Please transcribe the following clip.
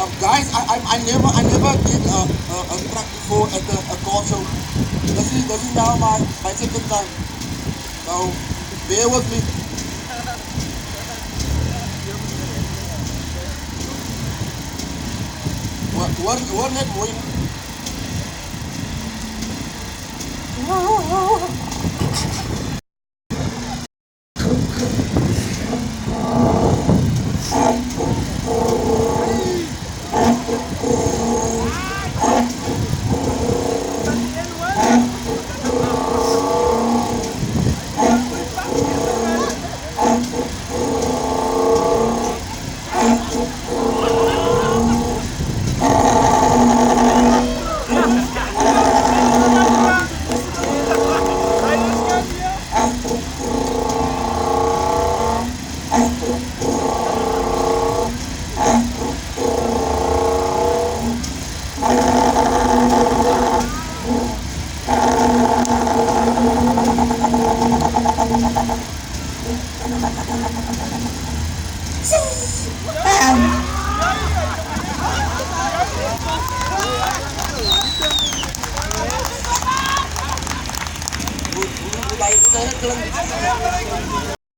I never did a track before at a car show. This is now my second time. So bear with me. We're net mooi. Hoe hij het